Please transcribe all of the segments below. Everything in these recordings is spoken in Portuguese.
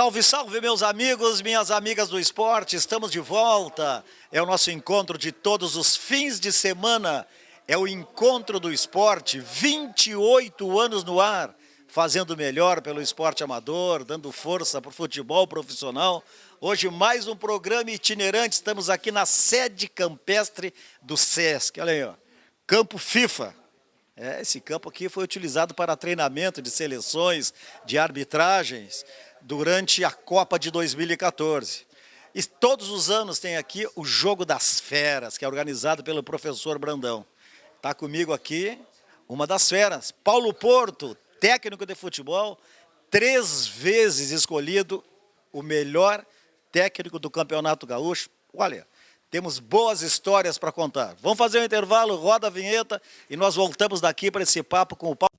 Salve, salve, meus amigos, minhas amigas do esporte, estamos de volta. É o nosso encontro de todos os fins de semana. É o encontro do esporte, 28 anos no ar, fazendo melhor pelo esporte amador, dando força para o futebol profissional. Hoje mais um programa itinerante, estamos aqui na sede campestre do Sesc. Olha aí, ó, campo FIFA. Esse campo aqui foi utilizado para treinamento de seleções, de arbitragens, durante a Copa de 2014. E todos os anos tem aqui o Jogo das Feras, que é organizado pelo professor Brandão. Está comigo aqui uma das feras, Paulo Porto, técnico de futebol, 3 vezes escolhido o melhor técnico do Campeonato Gaúcho. Olha, temos boas histórias para contar. Vamos fazer um intervalo, roda a vinheta e nós voltamos daqui para esse papo com o Paulo.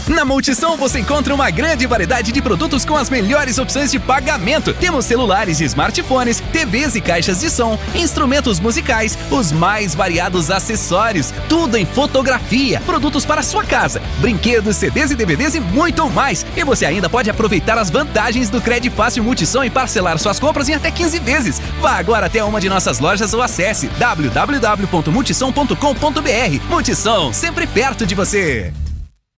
Na Multissom você encontra uma grande variedade de produtos com as melhores opções de pagamento. Temos celulares e smartphones, TVs e caixas de som, instrumentos musicais, os mais variados acessórios, tudo em fotografia, produtos para a sua casa, brinquedos, CDs e DVDs e muito mais. E você ainda pode aproveitar as vantagens do Cred Fácil Multissom e parcelar suas compras em até 15 vezes. Vá agora até uma de nossas lojas ou acesse www.multissom.com.br. Multissom, sempre perto de você.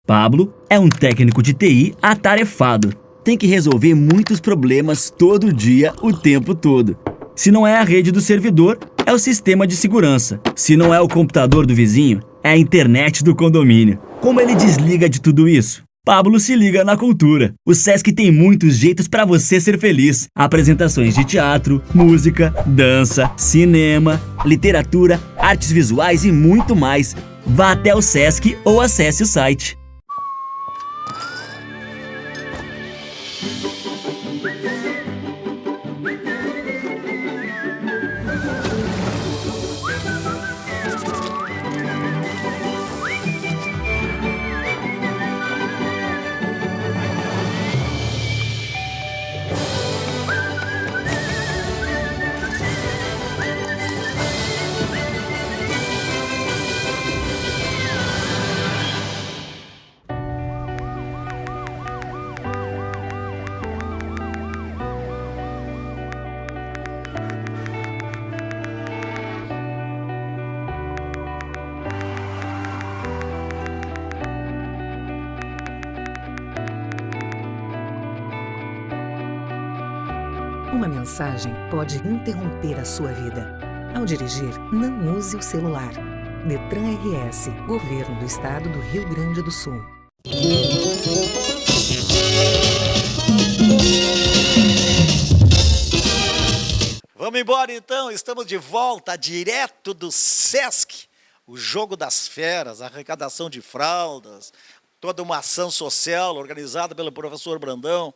Pablo é um técnico de TI atarefado. Tem que resolver muitos problemas todo dia, o tempo todo. Se não é a rede do servidor, é o sistema de segurança. Se não é o computador do vizinho, é a internet do condomínio. Como ele desliga de tudo isso? Pablo se liga na cultura. O Sesc tem muitos jeitos para você ser feliz. Apresentações de teatro, música, dança, cinema, literatura, artes visuais e muito mais. Vá até o Sesc ou acesse o site. Uma mensagem pode interromper a sua vida. Ao dirigir, não use o celular. Detran RS, Governo do Estado do Rio Grande do Sul. Vamos embora então, estamos de volta, direto do Sesc. O Jogo das Feras, a arrecadação de fraldas, toda uma ação social organizada pelo professor Brandão.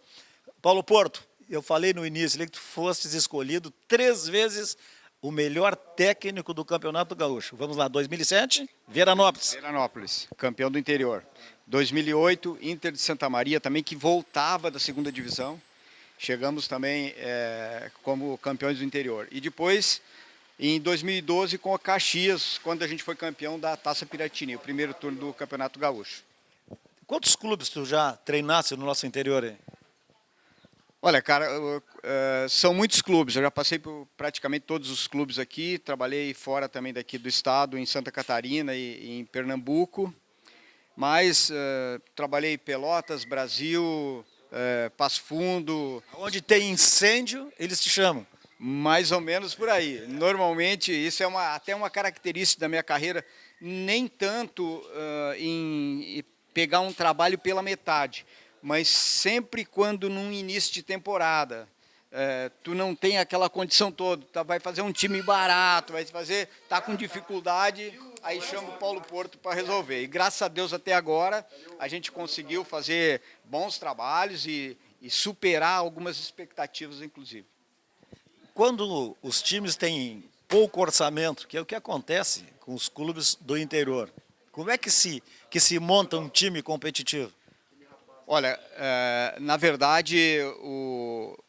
Paulo Porto, eu falei no início que tu fostes escolhido 3 vezes o melhor técnico do Campeonato Gaúcho. Vamos lá, 2007, Veranópolis. Veranópolis, campeão do interior. 2008, Inter de Santa Maria, também que voltava da 2ª divisão. Chegamos também como campeões do interior. E depois, em 2012, com a Caxias, quando a gente foi campeão da Taça Piratini, o primeiro turno do Campeonato Gaúcho. Quantos clubes tu já treinaste no nosso interior aí? Olha, cara, são muitos clubes. Eu já passei por praticamente todos os clubes aqui. Trabalhei fora também daqui do estado, em Santa Catarina e em Pernambuco. Mas trabalhei em Pelotas, Brasil, Passo Fundo. Onde tem incêndio, eles te chamam. Mais ou menos por aí. Normalmente, isso é até uma característica da minha carreira, nem tanto em pegar um trabalho pela metade, mas sempre quando num início de temporada, tu não tem aquela condição toda, tu vai fazer um time barato, tá com dificuldade, aí chama o Paulo Porto para resolver. E graças a Deus até agora a gente conseguiu fazer bons trabalhos e superar algumas expectativas, inclusive. Quando os times têm pouco orçamento, que é o que acontece com os clubes do interior, como é que se monta um time competitivo? Olha, na verdade,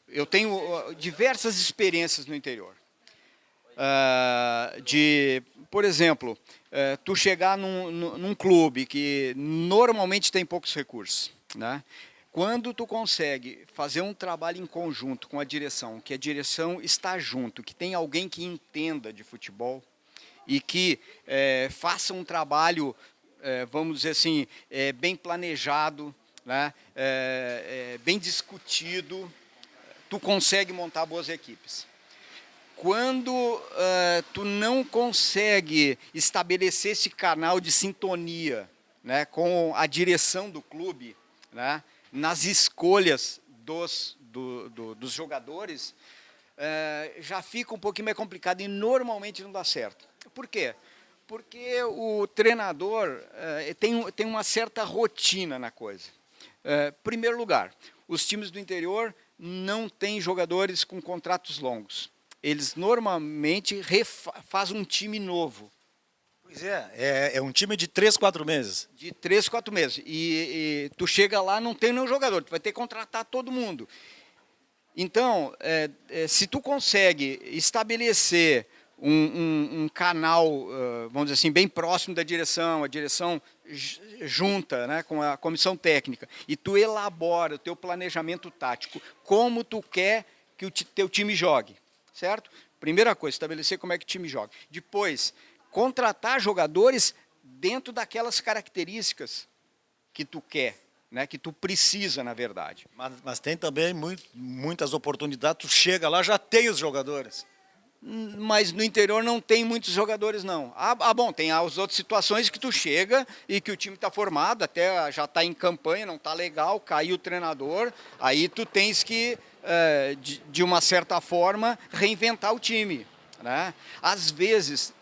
eu tenho diversas experiências no interior. Por exemplo, tu chegar num clube que normalmente tem poucos recursos, né? Quando tu consegue fazer um trabalho em conjunto com a direção, que a direção está junto, que tem alguém que entenda de futebol e que faça um trabalho, vamos dizer assim, bem planejado, né? Bem discutido, tu consegue montar boas equipes. Quando tu não consegue estabelecer esse canal de sintonia, né, com a direção do clube, né, nas escolhas dos jogadores, já fica um pouquinho mais complicado e normalmente não dá certo. Por quê? Porque o treinador tem uma certa rotina na coisa. Primeiro lugar, os times do interior não têm jogadores com contratos longos. Eles normalmente fazem um time novo. Pois é um time de 3, 4 meses. De 3, 4 meses. E tu chega lá, não tem nenhum jogador, tu vai ter que contratar todo mundo. Então, se tu consegue estabelecer um canal, vamos dizer assim, bem próximo da direção, a direção junta, né, com a comissão técnica, e tu elabora o teu planejamento tático, como tu quer que o teu time jogue, certo? Primeira coisa, estabelecer como é que o time joga. Depois, contratar jogadores dentro daquelas características que tu quer, né, que tu precisa, na verdade. Mas tem também muitas oportunidades, tu chega lá, já tem os jogadores. Mas no interior não tem muitos jogadores, não. Bom, tem as outras situações que tu chega e que o time está formado, até já está em campanha, não está legal, caiu o treinador, aí tu tens que, de uma certa forma, reinventar o time, né? Às vezes,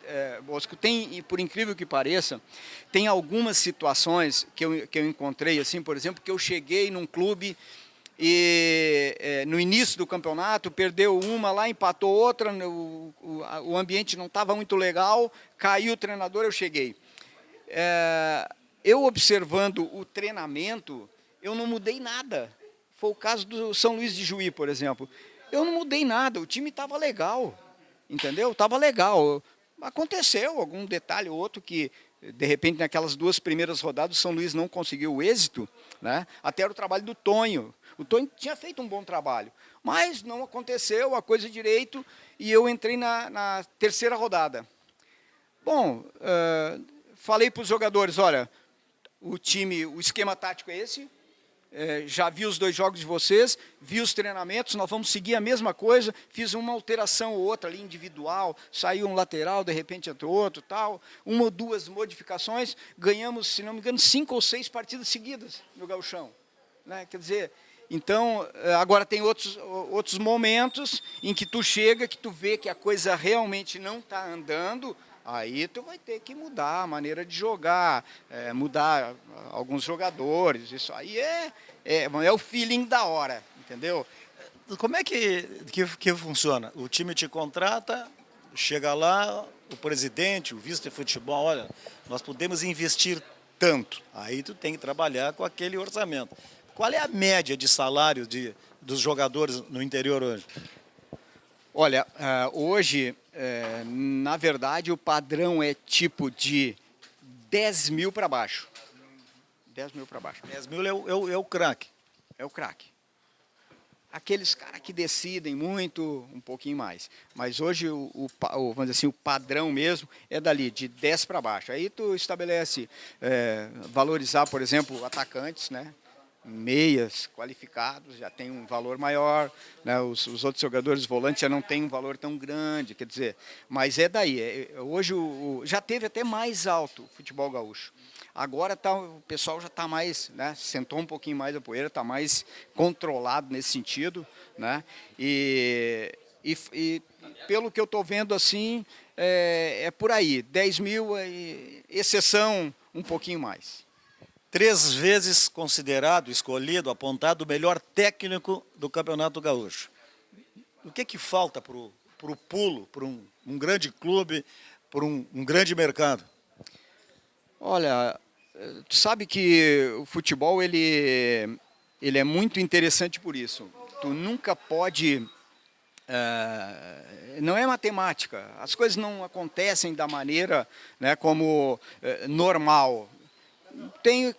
Bosco, tem, por incrível que pareça, tem algumas situações que eu encontrei, assim, por exemplo, que eu cheguei num clube e no início do campeonato perdeu uma lá, empatou outra, o ambiente não estava muito legal, caiu o treinador, eu cheguei. Eu observando o treinamento, eu não mudei nada. Foi o caso do São Luís de Juí, por exemplo. Eu não mudei nada, o time estava legal, entendeu? Estava legal. Aconteceu algum detalhe ou outro que, de repente, naquelas 2 primeiras rodadas, o São Luís não conseguiu o êxito, né? Até era o trabalho do Tonho. O Tonho tinha feito um bom trabalho, mas não aconteceu a coisa direito e eu entrei na 3ª rodada. Bom, falei para os jogadores, olha, o esquema tático é esse, já vi os 2 jogos de vocês, vi os treinamentos, nós vamos seguir a mesma coisa, fiz uma alteração ou outra ali individual, saiu um lateral, de repente entrou outro, tal, 1 ou 2 modificações, ganhamos, se não me engano, 5 ou 6 partidas seguidas no gauchão, né? Quer dizer, então, agora tem outros momentos em que tu chega, que tu vê que a coisa realmente não está andando, aí tu vai ter que mudar a maneira de jogar, mudar alguns jogadores, isso aí é o feeling da hora, entendeu? Como é que funciona? O time te contrata, chega lá, o presidente, o vice de futebol, olha, nós podemos investir tanto, aí tu tem que trabalhar com aquele orçamento. Qual é a média de salário dos jogadores no interior hoje? Olha, hoje, na verdade, o padrão é tipo de 10 mil para baixo. 10 mil para baixo. 10 mil é o craque. É o craque. Aqueles caras que decidem muito, um pouquinho mais. Mas hoje, vamos dizer assim, o padrão mesmo é dali, de 10 para baixo. Aí tu estabelece, valorizar, por exemplo, atacantes, né? Meias qualificados já tem um valor maior, né? Os outros jogadores volantes já não tem um valor tão grande, quer dizer, mas é daí. Hoje já teve até mais alto o futebol gaúcho. Agora o pessoal já está mais, né? Sentou um pouquinho mais a poeira, está mais controlado nesse sentido, né? E pelo que eu estou vendo assim, é por aí, 10 mil, exceção um pouquinho mais. 3 vezes considerado, escolhido, apontado o melhor técnico do Campeonato Gaúcho. O que falta para o pulo, para um grande clube, para um grande mercado? Olha, tu sabe que o futebol ele é muito interessante por isso. Tu nunca pode... não é matemática, as coisas não acontecem da maneira, né, como normal.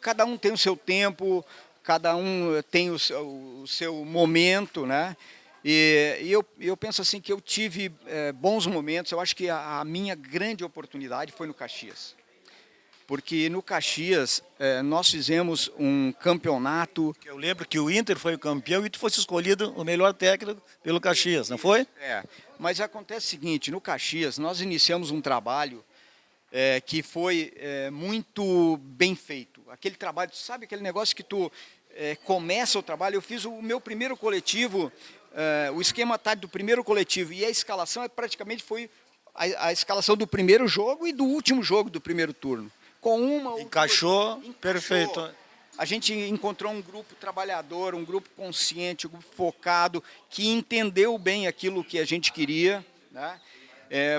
Cada um tem o seu tempo, cada um tem o seu momento, né? E eu penso assim que eu tive bons momentos. Eu acho que a minha grande oportunidade foi no Caxias. Porque no Caxias nós fizemos um campeonato... Eu lembro que o Inter foi o campeão e tu fosse escolhido o melhor técnico pelo Caxias, não foi? Mas acontece o seguinte, no Caxias nós iniciamos um trabalho que foi muito bem feito. Aquele trabalho, sabe aquele negócio que tu começa o trabalho? Eu fiz o meu primeiro coletivo, o esquema tático do primeiro coletivo, e a escalação praticamente foi a escalação do primeiro jogo e do último jogo do primeiro turno. Encaixou, perfeito. A gente encontrou um grupo trabalhador, um grupo consciente, um grupo focado, que entendeu bem aquilo que a gente queria, né?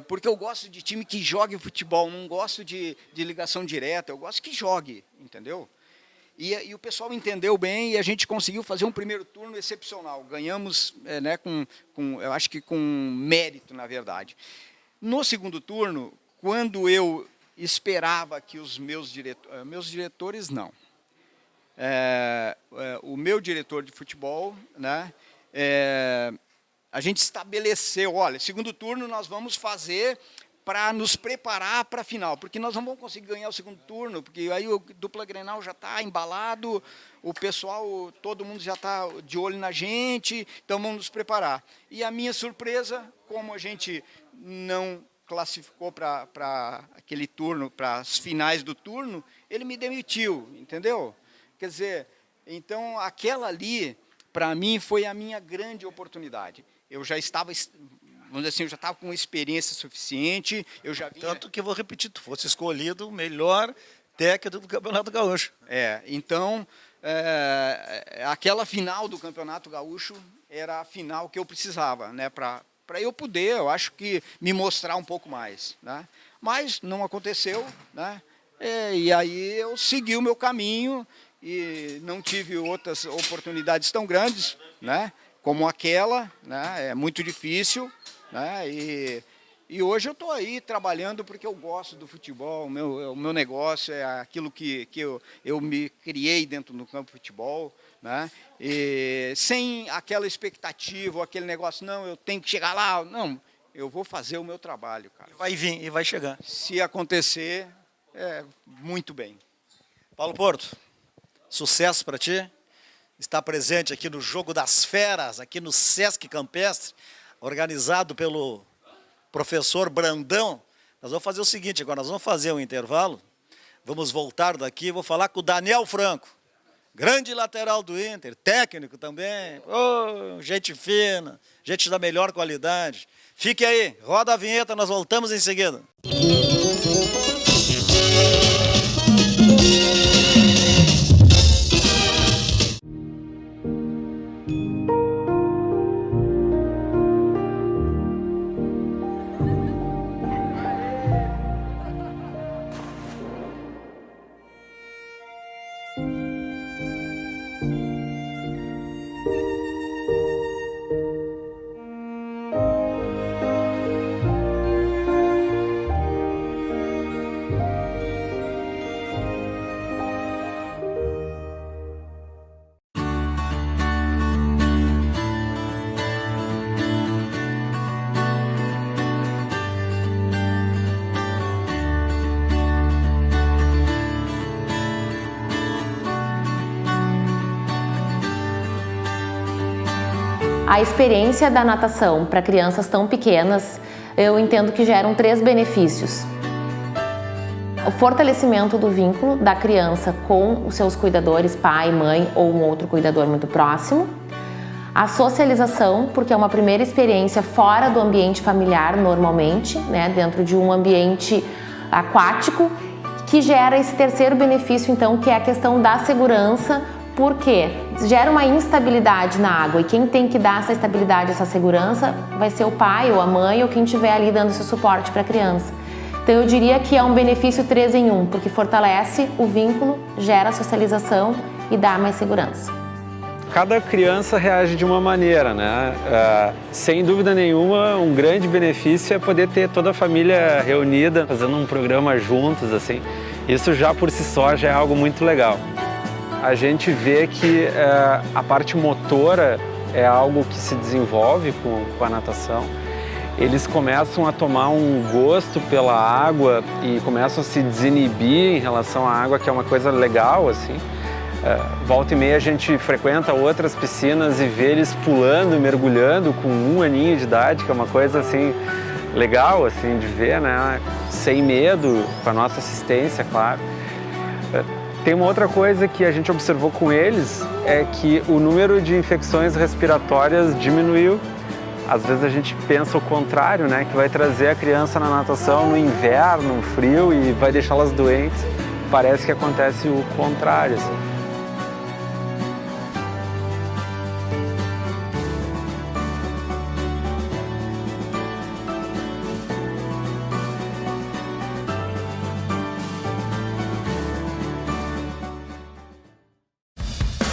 Porque eu gosto de time que jogue futebol, não gosto de ligação direta, eu gosto que jogue, entendeu? E o pessoal entendeu bem e a gente conseguiu fazer um primeiro turno excepcional. Ganhamos, né, eu acho que com mérito, na verdade. No segundo turno, quando eu esperava que os meus diretores não. O meu diretor de futebol, né, a gente estabeleceu, olha, segundo turno nós vamos fazer para nos preparar para a final, porque nós não vamos conseguir ganhar o segundo turno, porque aí o dupla Grenal já está embalado, o pessoal, todo mundo já está de olho na gente, então vamos nos preparar. E a minha surpresa, como a gente não classificou para aquele turno, para as finais do turno, ele me demitiu, entendeu? Quer dizer, então aquela ali, para mim, foi a minha grande oportunidade. Eu já estava, vamos dizer assim, eu já estava com experiência suficiente, eu já vinha... Tanto que eu vou repetir, tu fosse escolhido o melhor técnico do Campeonato Gaúcho. Então, aquela final do Campeonato Gaúcho era a final que eu precisava, né, para eu poder, eu acho que, me mostrar um pouco mais, né? Mas não aconteceu, né? E aí eu segui o meu caminho e não tive outras oportunidades tão grandes, né, como aquela, né? É muito difícil, né? E hoje eu estou aí trabalhando porque eu gosto do futebol, o meu negócio é aquilo que eu me criei dentro do campo de futebol, né? E sem aquela expectativa, aquele negócio, não, eu tenho que chegar lá, não, eu vou fazer o meu trabalho, cara. Vai vir e vai chegar. Se acontecer, muito bem. Paulo Porto, sucesso para ti. Está presente aqui no Jogo das Feras, aqui no Sesc Campestre, organizado pelo professor Brandão. Nós vamos fazer o seguinte agora, nós vamos fazer um intervalo, vamos voltar daqui, vou falar com o Daniel Franco, grande lateral do Inter, técnico também, gente fina, gente da melhor qualidade. Fique aí, roda a vinheta, nós voltamos em seguida. A experiência da natação para crianças tão pequenas, eu entendo que geram 3 benefícios. O fortalecimento do vínculo da criança com os seus cuidadores, pai, mãe ou um outro cuidador muito próximo. A socialização, porque é uma primeira experiência fora do ambiente familiar normalmente, né, dentro de um ambiente aquático, que gera esse terceiro benefício, então, que é a questão da segurança, porque gera uma instabilidade na água e quem tem que dar essa estabilidade, essa segurança, vai ser o pai ou a mãe ou quem estiver ali dando esse suporte para a criança. Então eu diria que é um benefício 3 em 1, porque fortalece o vínculo, gera socialização e dá mais segurança. Cada criança reage de uma maneira, né? Sem dúvida nenhuma, um grande benefício é poder ter toda a família reunida, fazendo um programa juntos, assim. Isso já por si só já é algo muito legal. A gente vê que a parte motora é algo que se desenvolve com a natação. Eles começam a tomar um gosto pela água e começam a se desinibir em relação à água, que é uma coisa legal, assim. Volta e meia a gente frequenta outras piscinas e vê eles pulando e mergulhando com 1 aninho de idade, que é uma coisa assim legal assim de ver, né? Sem medo, com a nossa assistência, claro. Tem uma outra coisa que a gente observou com eles, é que o número de infecções respiratórias diminuiu. Às vezes a gente pensa o contrário, né? Que vai trazer a criança na natação no inverno, no frio e vai deixá-las doentes. Parece que acontece o contrário, assim.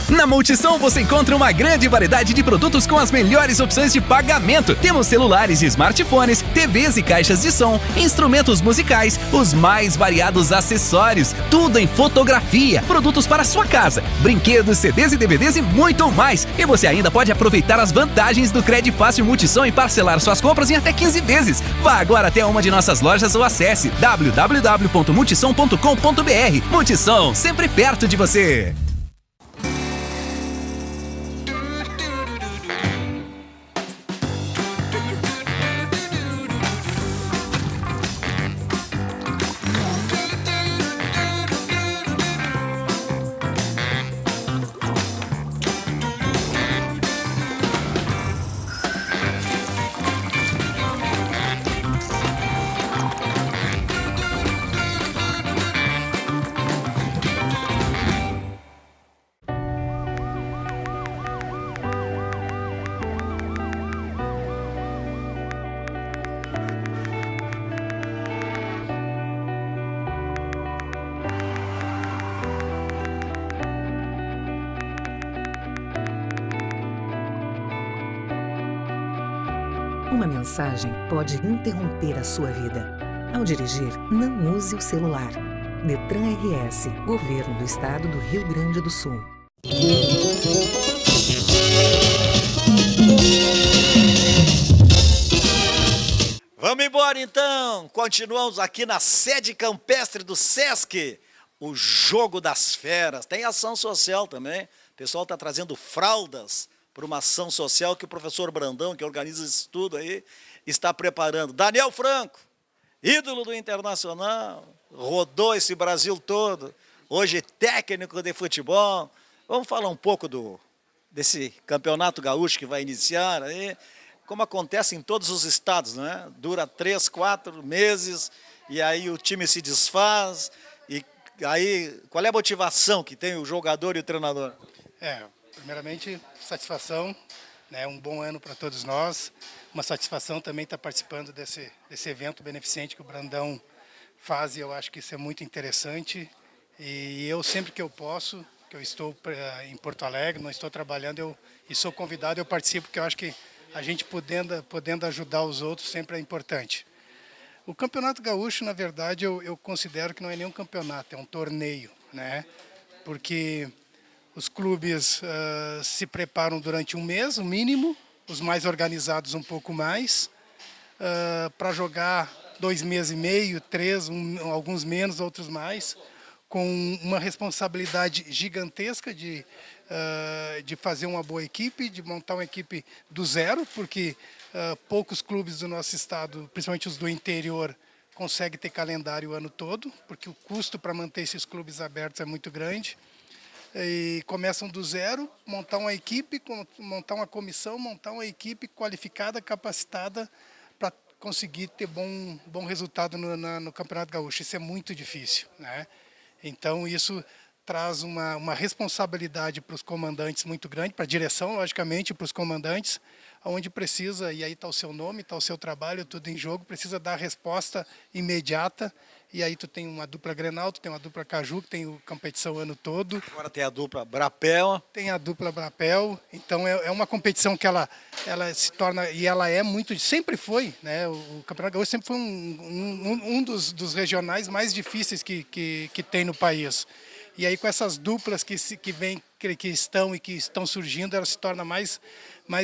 Na Multissom você encontra uma grande variedade de produtos com as melhores opções de pagamento. Temos celulares e smartphones, TVs e caixas de som, instrumentos musicais, os mais variados acessórios, tudo em fotografia, produtos para sua casa, brinquedos, CDs e DVDs e muito mais. E você ainda pode aproveitar as vantagens do Cred Fácil Multissom e parcelar suas compras em até 15 vezes. Vá agora até uma de nossas lojas ou acesse www.multissom.com.br. Multissom, sempre perto de você. Uma mensagem pode interromper a sua vida. Ao dirigir, não use o celular. Detran RS, Governo do Estado do Rio Grande do Sul. Vamos embora então, continuamos aqui na sede campestre do Sesc, o Jogo das Feras. Tem ação social também, o pessoal está trazendo fraldas para uma ação social que o professor Brandão, que organiza isso tudo aí, está preparando. Daniel Franco, ídolo do Internacional, rodou esse Brasil todo, hoje técnico de futebol. Vamos falar um pouco desse campeonato gaúcho que vai iniciar aí, como acontece em todos os estados, né? Dura 3, 4 meses e aí o time se desfaz. E aí, qual é a motivação que tem o jogador e o treinador? Primeiramente, satisfação, né? Um bom ano para todos nós. Uma satisfação também estar participando desse evento beneficente que o Brandão faz, e eu acho que isso é muito interessante. E eu, sempre que eu posso, que eu estou em Porto Alegre, não estou trabalhando, e sou convidado, eu participo, porque eu acho que a gente podendo ajudar os outros sempre é importante. O Campeonato Gaúcho, na verdade, eu considero que não é nenhum campeonato, é um torneio, né? Porque os clubes se preparam durante um mês, o mínimo, os mais organizados um pouco mais, para jogar 2 meses e meio, 3, alguns menos, outros mais, com uma responsabilidade gigantesca de fazer uma boa equipe, de montar uma equipe do zero, porque poucos clubes do nosso estado, principalmente os do interior, conseguem ter calendário o ano todo, porque o custo para manter esses clubes abertos é muito grande. e começam do zero, montar uma equipe, montar uma comissão, montar uma equipe qualificada, capacitada para conseguir ter bom resultado no Campeonato Gaúcho. Isso é muito difícil, né? Então isso traz uma responsabilidade para os comandantes muito grande, para a direção, logicamente, para os comandantes, onde precisa, e aí está o seu nome, está o seu trabalho, tudo em jogo, precisa dar resposta imediata, e aí tu tem uma dupla Grenal, tu tem uma dupla Caju, que tem competição o ano todo. Agora tem a dupla Brapel. Tem a dupla Brapel, então é uma competição que ela se torna, e ela é muito, sempre foi, né? O Campeonato Gaúcho sempre foi um dos regionais mais difíceis que tem no país. E aí com essas duplas que estão e que estão surgindo, ela se torna mais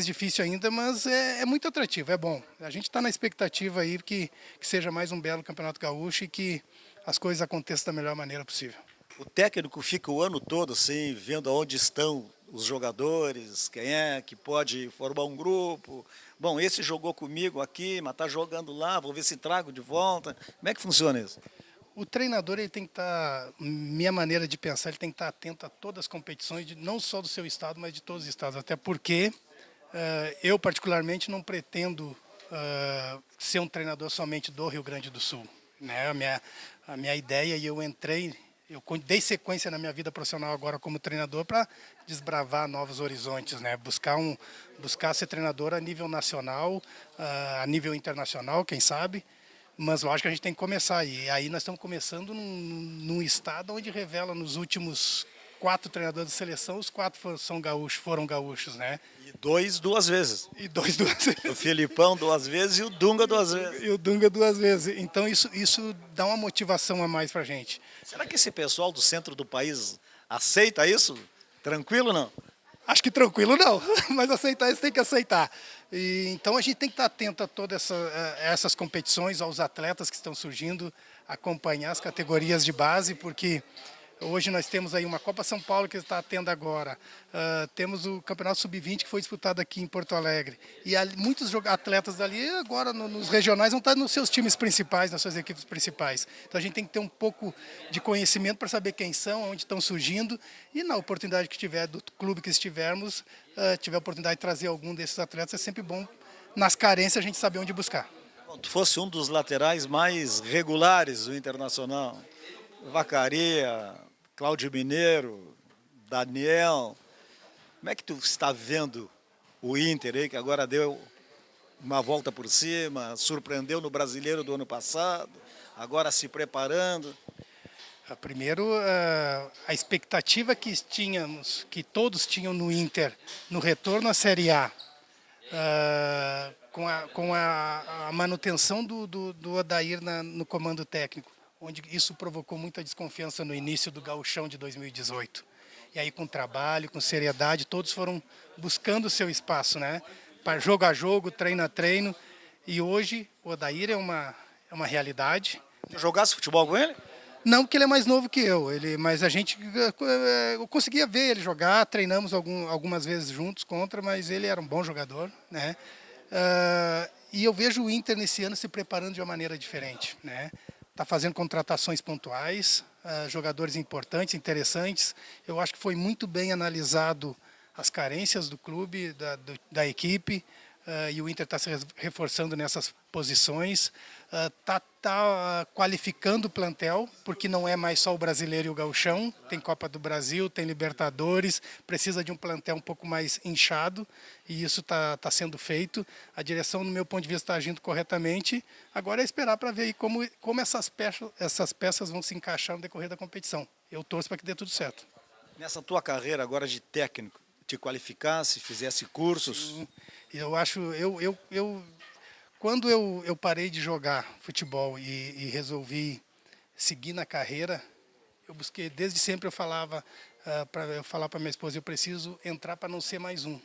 difícil ainda, mas é muito atrativo, é bom. A gente está na expectativa aí que seja mais um belo Campeonato Gaúcho e que as coisas aconteçam da melhor maneira possível. O técnico fica o ano todo assim, vendo aonde estão os jogadores, quem é que pode formar um grupo. Bom, esse jogou comigo aqui, mas está jogando lá, vou ver se trago de volta. Como é que funciona isso? O treinador, ele tem que estar, minha maneira de pensar, ele tem que estar atento a todas as competições, não só do seu estado, mas de todos os estados. Até porque eu, particularmente, não pretendo ser um treinador somente do Rio Grande do Sul, né? A minha ideia, e eu dei sequência na minha vida profissional agora como treinador para desbravar novos horizontes, né? Buscar ser treinador a nível nacional, a nível internacional, quem sabe. Mas lógico que a gente tem que começar. E aí nós estamos começando num estado onde revela nos últimos 4 treinadores de seleção, os 4 foram gaúchos, né? E 2 duas vezes. E 2 duas vezes. O Filipão 2 vezes e o Dunga 2 vezes. E o Dunga 2 vezes. Então isso dá uma motivação a mais pra gente. Será que esse pessoal do centro do país aceita isso? Tranquilo ou não? Acho que tranquilo não, mas aceitar isso tem que aceitar. Então a gente tem que estar atento a todas essas competições, aos atletas que estão surgindo, acompanhar as categorias de base, porque hoje nós temos aí uma Copa São Paulo que está tendo agora, temos o Campeonato Sub-20 que foi disputado aqui em Porto Alegre, e muitos atletas dali agora nos regionais vão estar nos seus times principais, nas suas equipes principais. Então a gente tem que ter um pouco de conhecimento para saber quem são, onde estão surgindo, e na oportunidade que tiver, do clube que estivermos, tiver a oportunidade de trazer algum desses atletas, é sempre bom, nas carências, a gente saber onde buscar. Bom, tu fosse um dos laterais mais regulares do Internacional, Vacaria, Cláudio Mineiro, Daniel, como é que tu está vendo o Inter aí, que agora deu uma volta por cima, surpreendeu no Brasileiro do ano passado, agora se preparando? Primeiro, a expectativa que todos tinham no Inter, no retorno à Série A, com a manutenção do Odair no comando técnico, onde isso provocou muita desconfiança no início do Gauchão de 2018. E aí com trabalho, com seriedade, todos foram buscando o seu espaço, né? Para jogo a jogo, treino a treino. E hoje o Odair é uma realidade. Tu jogasse futebol com ele? Não, porque ele é mais novo que eu, mas eu conseguia ver ele jogar, treinamos algumas vezes juntos contra, mas ele era um bom jogador, né? E eu vejo o Inter nesse ano se preparando de uma maneira diferente, né? Está fazendo contratações pontuais, jogadores importantes, interessantes. Eu acho que foi muito bem analisado as carências do clube, da equipe, e o Inter está se reforçando nessas posições. Está qualificando o plantel, porque não é mais só o Brasileiro e o Gauchão, tem Copa do Brasil, tem Libertadores, precisa de um plantel um pouco mais inchado, e isso está sendo feito. A direção, no meu ponto de vista, está agindo corretamente. Agora é esperar para ver aí como essas peças vão se encaixar no decorrer da competição. Eu torço para que dê tudo certo. Nessa tua carreira agora de técnico, te qualificasse, fizesse cursos? Eu acho, quando eu parei de jogar futebol e resolvi seguir na carreira, eu busquei, desde sempre eu falava para minha esposa, eu preciso entrar para não ser mais um.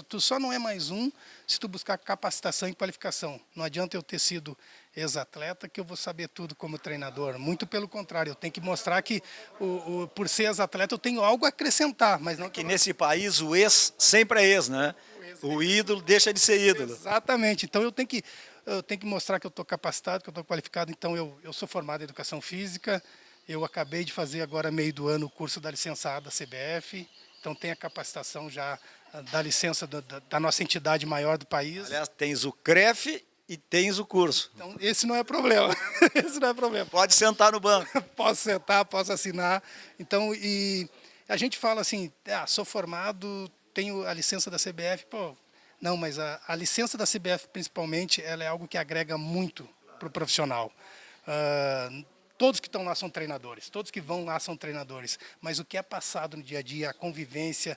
Tu só não é mais um se tu buscar capacitação e qualificação. Não adianta eu ter sido ex-atleta que eu vou saber tudo como treinador. Muito pelo contrário, eu tenho que mostrar que por ser ex-atleta eu tenho algo a acrescentar. Mas não que nesse país o ex sempre é ex, né? O ídolo deixa de ser ídolo. Exatamente. Então eu tenho que mostrar que eu estou capacitado, que eu estou qualificado. Então eu sou formado em educação física, Eu acabei de fazer agora, meio do ano, o curso da licença A da CBF, então tem a capacitação já da licença da nossa entidade maior do país. Aliás, tens o CREF e tens o curso. Então, esse não é problema. Esse não é problema. Pode sentar no banco. Posso sentar, posso assinar. Então, e a gente fala assim, sou formado, tenho a licença da CBF. Pô, não, mas a licença da CBF, principalmente, ela é algo que agrega muito para o profissional. Todos que estão lá são treinadores, todos que vão lá são treinadores, mas o que é passado no dia a dia, a convivência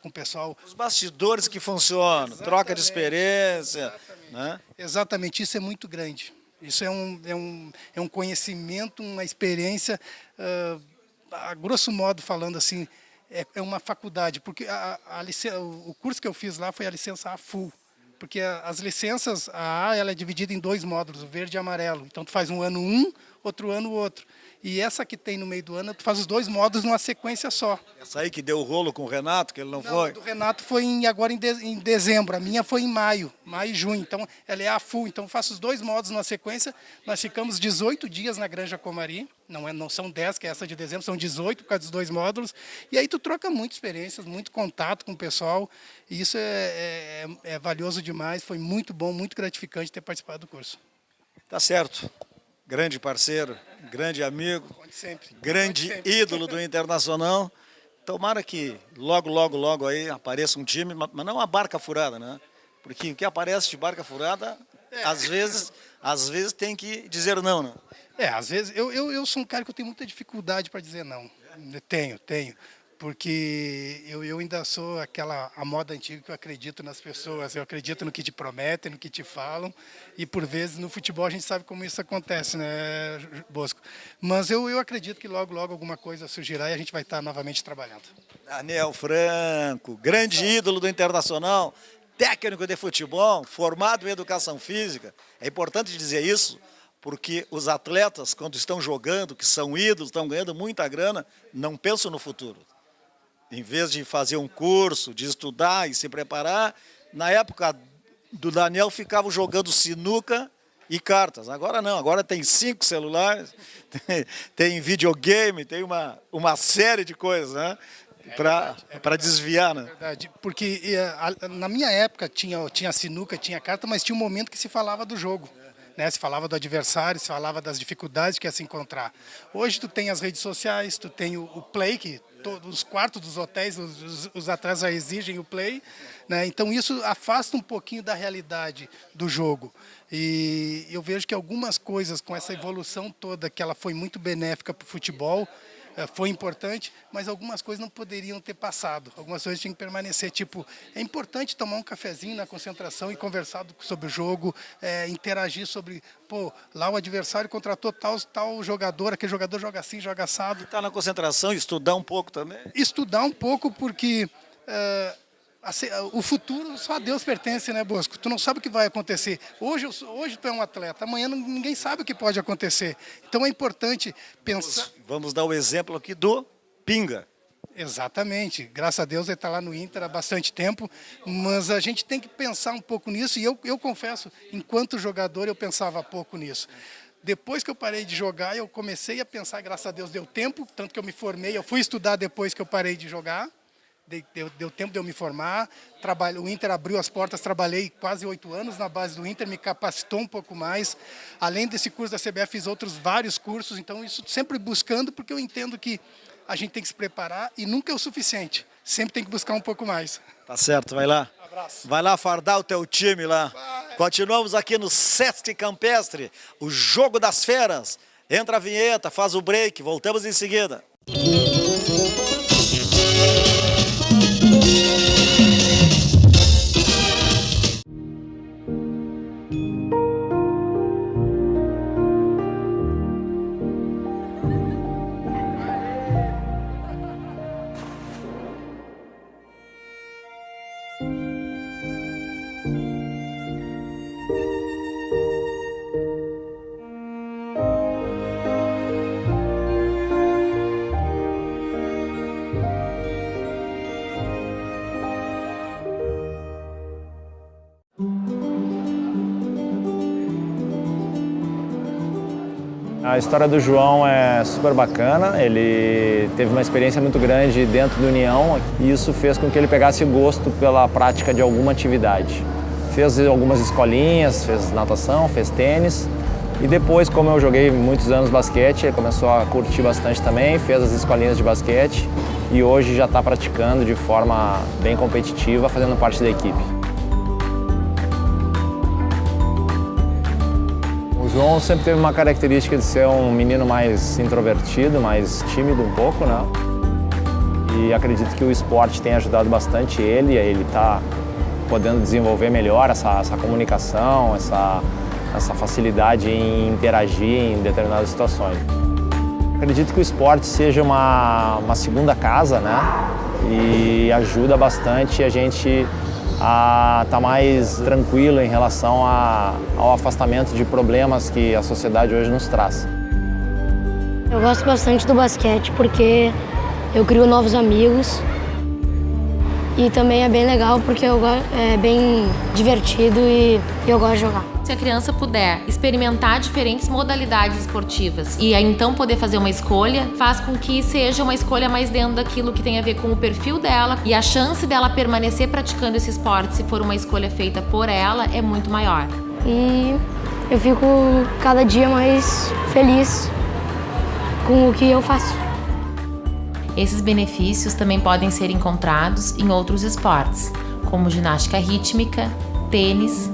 com o pessoal... Os bastidores que funcionam, exatamente, troca de experiência. Exatamente. Né? Exatamente, isso é muito grande. Isso é um conhecimento, uma experiência, a grosso modo falando assim, é uma faculdade, porque o curso que eu fiz lá foi a licença A full. Porque as licenças, a A ela é dividida em 2 módulos, o verde e amarelo. Então, tu faz um ano um, outro ano o outro. E essa que tem no meio do ano, tu faz os 2 módulos numa sequência só. Essa aí que deu o rolo com o Renato, que ele não foi? A do Renato foi agora em dezembro, a minha foi em maio e junho. Então, ela é a full. Então, eu faço os 2 módulos numa sequência. Nós ficamos 18 dias na Granja Comari. Não são 10, que é essa de dezembro, são 18 por causa dos 2 módulos. E aí tu troca muitas experiências, muito contato com o pessoal. E isso é valioso demais. Foi muito bom, muito gratificante ter participado do curso. Tá certo. Grande parceiro, grande amigo, Sempre. grande ídolo do Internacional. Tomara que logo aí apareça um time, mas não uma barca furada, né? Porque o que aparece de barca furada, às vezes tem que dizer não, né? Às vezes, eu sou um cara que eu tenho muita dificuldade para dizer não. Tenho. Porque eu ainda sou a moda antiga que eu acredito nas pessoas, eu acredito no que te prometem, no que te falam, e por vezes no futebol a gente sabe como isso acontece, né, Bosco? Mas eu acredito que logo alguma coisa surgirá e a gente vai estar novamente trabalhando. Daniel Franco, grande ídolo do Internacional, técnico de futebol, formado em educação física. É importante dizer isso, porque os atletas, quando estão jogando, que são ídolos, estão ganhando muita grana, não pensam no futuro. Em vez de fazer um curso, de estudar e se preparar, na época do Daniel ficavam jogando sinuca e cartas. Agora não, agora tem 5 celulares, tem videogame, tem uma série de coisas, né? Para desviar, né? É verdade, porque na minha época tinha sinuca, tinha carta, mas tinha um momento que se falava do jogo. Né, se falava do adversário, se falava das dificuldades que ia se encontrar. Hoje tu tem as redes sociais, tu tem o Play, que todos os quartos dos hotéis, os atletas já exigem o Play, né? Então isso afasta um pouquinho da realidade do jogo. E eu vejo que algumas coisas com essa evolução toda, que ela foi muito benéfica para o futebol, foi importante, mas algumas coisas não poderiam ter passado. Algumas coisas tinham que permanecer. Tipo, é importante tomar um cafezinho na concentração e conversar sobre o jogo, interagir sobre, lá o adversário contratou tal jogador, aquele jogador joga assim, joga assado. Estar na concentração, estudar um pouco também. Estudar um pouco porque o futuro só a Deus pertence, né, Bosco? Tu não sabe o que vai acontecer. Hoje tu é um atleta, amanhã ninguém sabe o que pode acontecer. Então é importante pensar... Vamos dar o exemplo aqui do Pinga. Exatamente. Graças a Deus ele está lá no Inter há bastante tempo, mas a gente tem que pensar um pouco nisso, e eu confesso, enquanto jogador eu pensava pouco nisso. Depois que eu parei de jogar, eu comecei a pensar, graças a Deus deu tempo, tanto que eu me formei, eu fui estudar depois que eu parei de jogar. Deu tempo de eu me formar, o Inter abriu as portas, trabalhei quase 8 anos na base do Inter, me capacitou um pouco mais. Além desse curso da CBF, fiz vários cursos, então isso sempre buscando, porque eu entendo que a gente tem que se preparar e nunca é o suficiente, sempre tem que buscar um pouco mais. Tá certo, vai lá. Abraço. Vai lá fardar o teu time lá. Vai. Continuamos aqui no Sesc Campestre, o jogo das feras. Entra a vinheta, faz o break, voltamos em seguida. A história do João é super bacana, ele teve uma experiência muito grande dentro do União e isso fez com que ele pegasse gosto pela prática de alguma atividade. Fez algumas escolinhas, fez natação, fez tênis e depois, como eu joguei muitos anos basquete, ele começou a curtir bastante também, fez as escolinhas de basquete e hoje já está praticando de forma bem competitiva, fazendo parte da equipe. O João sempre teve uma característica de ser um menino mais introvertido, mais tímido um pouco, né? E acredito que o esporte tem ajudado bastante ele, ele está podendo desenvolver melhor essa comunicação, essa facilidade em interagir em determinadas situações. Acredito que o esporte seja uma segunda casa, né? E ajuda bastante a gente a estar mais tranquilo em relação ao afastamento de problemas que a sociedade hoje nos traz. Eu gosto bastante do basquete porque eu crio novos amigos e também é bem legal porque é bem divertido e eu gosto de jogar. Se a criança puder experimentar diferentes modalidades esportivas e aí então poder fazer uma escolha, faz com que seja uma escolha mais dentro daquilo que tem a ver com o perfil dela e a chance dela permanecer praticando esse esporte, se for uma escolha feita por ela, é muito maior. E eu fico cada dia mais feliz com o que eu faço. Esses benefícios também podem ser encontrados em outros esportes, como ginástica rítmica, tênis,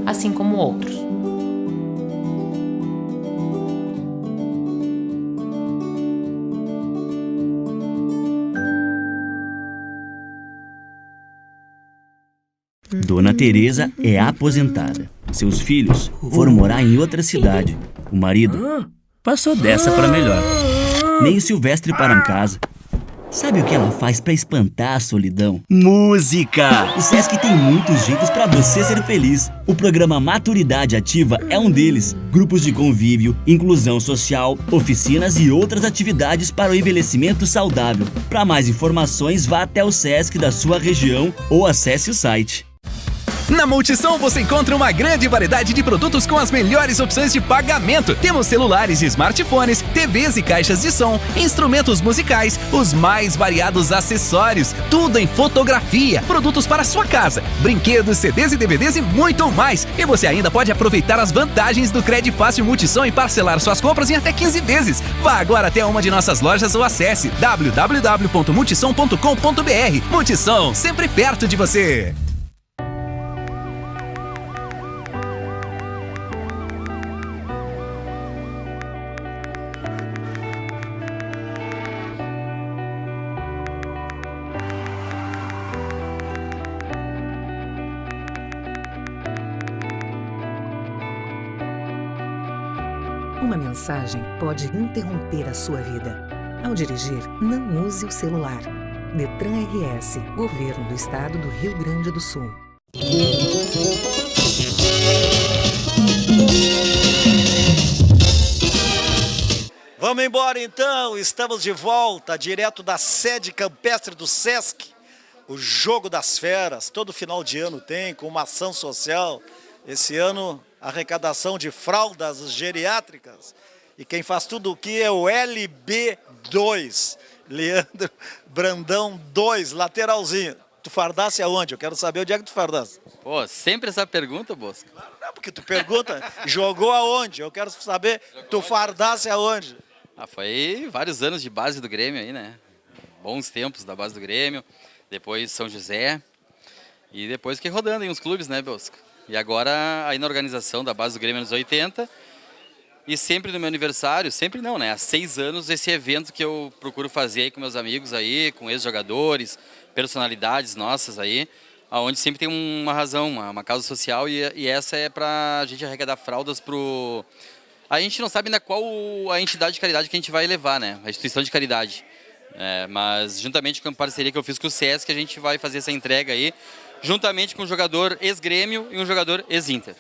assim como outros. Dona Teresa é aposentada. Seus filhos foram morar em outra cidade. O marido passou dessa para melhor. Nem o Silvestre para em casa. Sabe o que ela faz para espantar a solidão? Música! O Sesc tem muitos jeitos para você ser feliz. O programa Maturidade Ativa é um deles. Grupos de convívio, inclusão social, oficinas e outras atividades para o envelhecimento saudável. Para mais informações, vá até o Sesc da sua região ou acesse o site. Na Multissom você encontra uma grande variedade de produtos com as melhores opções de pagamento. Temos celulares e smartphones, TVs e caixas de som, instrumentos musicais, os mais variados acessórios, tudo em fotografia, produtos para sua casa, brinquedos, CDs e DVDs e muito mais. E você ainda pode aproveitar as vantagens do Crédito Fácil Multissom e parcelar suas compras em até 15 vezes. Vá agora até uma de nossas lojas ou acesse www.multissom.com.br. Multissom, sempre perto de você. Uma mensagem pode interromper a sua vida. Ao dirigir, não use o celular. Detran RS, Governo do Estado do Rio Grande do Sul. Vamos embora então, estamos de volta, direto da sede campestre do Sesc. O Jogo das Feras, todo final de ano tem, com uma ação social. Esse ano, arrecadação de fraldas geriátricas. E quem faz tudo o que é o LB2, Leandro Brandão 2, lateralzinho. Tu fardasse aonde? Eu quero saber onde é que tu fardasse. Pô, sempre essa pergunta, Bosco. Não, porque tu pergunta, jogou aonde? Eu quero saber, tu fardasse aonde? Ah, foi vários anos de base do Grêmio aí, né? Bons tempos da base do Grêmio, depois São José, e depois fiquei rodando em uns clubes, né, Bosco? E agora aí na organização da base do Grêmio anos 80, e sempre no meu aniversário, sempre não, né? Há 6 anos esse evento que eu procuro fazer aí com meus amigos aí, com ex-jogadores, personalidades nossas aí, onde sempre tem uma razão, uma causa social, e essa é pra gente arrecadar fraldas pro... A gente não sabe ainda qual a entidade de caridade que a gente vai levar, né? A instituição de caridade. Mas juntamente com a parceria que eu fiz com o Sesc, a gente vai fazer essa entrega aí, juntamente com um jogador ex-Grêmio e um jogador ex-Inter.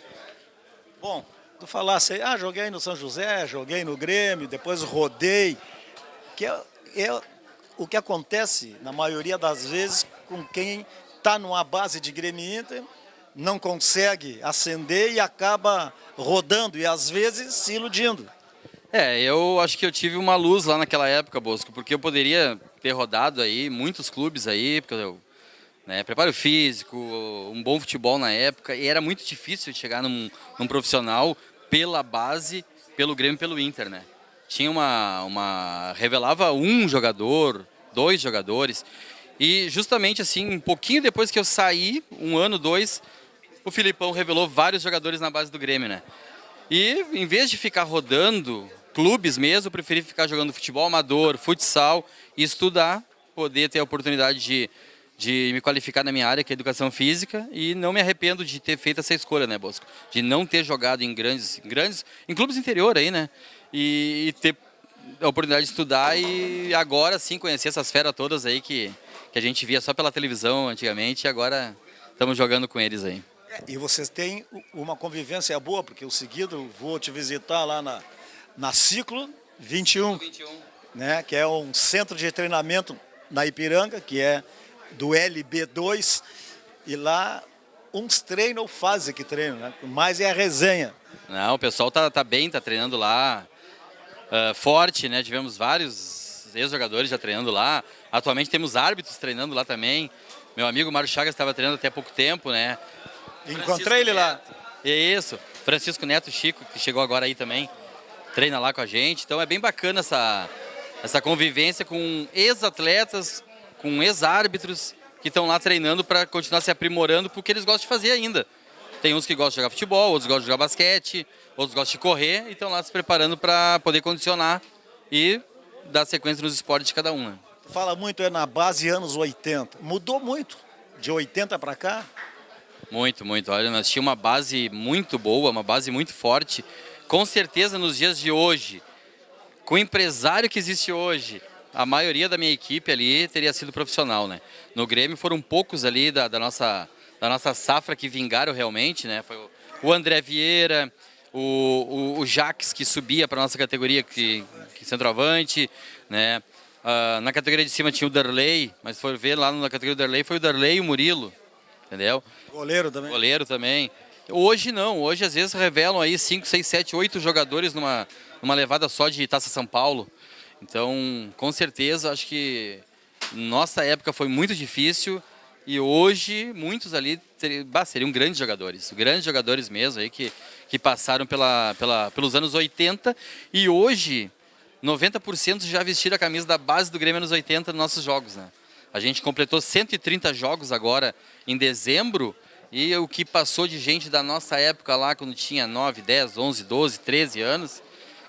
Bom, tu falasse aí, joguei no São José, joguei no Grêmio, depois rodei, que é o que acontece na maioria das vezes com quem está numa base de Grêmio e Inter, não consegue ascender e acaba rodando e às vezes se iludindo. Eu acho que eu tive uma luz lá naquela época, Bosco, porque eu poderia ter rodado aí, muitos clubes aí, porque eu, preparo físico, um bom futebol na época, e era muito difícil chegar num profissional pela base, pelo Grêmio e pelo Inter, né? Tinha revelava um jogador, 2 jogadores, e justamente assim, um pouquinho depois que eu saí, 1 ano, 2, o Filipão revelou vários jogadores na base do Grêmio, né? E em vez de ficar rodando clubes mesmo, eu preferi ficar jogando futebol amador, futsal e estudar, poder ter a oportunidade de me qualificar na minha área, que é educação física, e não me arrependo de ter feito essa escolha, né, Bosco? De não ter jogado em clubes interior aí, né? E ter a oportunidade de estudar e agora sim conhecer essas feras todas aí que a gente via só pela televisão antigamente e agora estamos jogando com eles aí. E vocês têm uma convivência boa, porque eu seguido vou te visitar lá na Ciclo 21, né, que é um centro de treinamento na Ipiranga, que é do LB2, e lá uns treinam ou fazem que treinam, né? Mas é a resenha. Não, o pessoal tá bem, tá treinando lá, forte, né? Tivemos vários ex-jogadores já treinando lá, atualmente temos árbitros treinando lá também. Meu amigo Mário Chagas estava treinando até há pouco tempo, né? Encontrei ele lá. Isso, Francisco Neto Chico, que chegou agora aí também, treina lá com a gente. Então é bem bacana essa convivência com ex-atletas, com ex-árbitros que estão lá treinando para continuar se aprimorando porque eles gostam de fazer ainda. Tem uns que gostam de jogar futebol, outros gostam de jogar basquete, outros gostam de correr e estão lá se preparando para poder condicionar e dar sequência nos esportes de cada um. Né? Fala muito na base anos 80. Mudou muito de 80 para cá? Muito, muito. Olha, nós tínhamos uma base muito boa, uma base muito forte. Com certeza, nos dias de hoje, com o empresário que existe hoje, a maioria da minha equipe ali teria sido profissional, né? No Grêmio foram poucos ali da nossa safra que vingaram realmente, né? Foi o André Vieira, o Jaques, que subia para a nossa categoria, que centroavante, né? Na categoria de cima tinha o Darley, mas foi ver lá na categoria do Darley, foi o Darley e o Murilo. Entendeu? Goleiro também. Goleiro também. Hoje não, hoje às vezes revelam aí 5, 6, 7, 8 jogadores numa levada só de Taça São Paulo. Então, com certeza, acho que nossa época foi muito difícil e hoje muitos ali seriam grandes jogadores mesmo aí que passaram pelos anos 80 e hoje 90% já vestiram a camisa da base do Grêmio anos 80 nos nossos jogos, né? A gente completou 130 jogos agora em dezembro e o que passou de gente da nossa época lá, quando tinha 9, 10, 11, 12, 13 anos,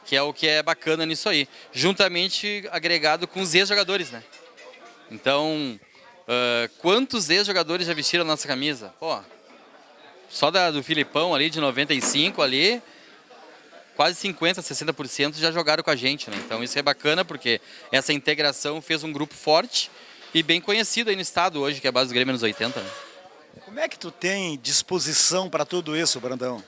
que é o que é bacana nisso aí. Juntamente agregado com os ex-jogadores, né? Então, quantos ex-jogadores já vestiram a nossa camisa? Pô, só do Filipão ali, de 95 ali, quase 50%, 60% já jogaram com a gente, né? Então isso é bacana porque essa integração fez um grupo forte e bem conhecido aí no estado hoje, que é a base do Grêmio anos 80. Né? Como é que tu tem disposição para tudo isso, Brandão?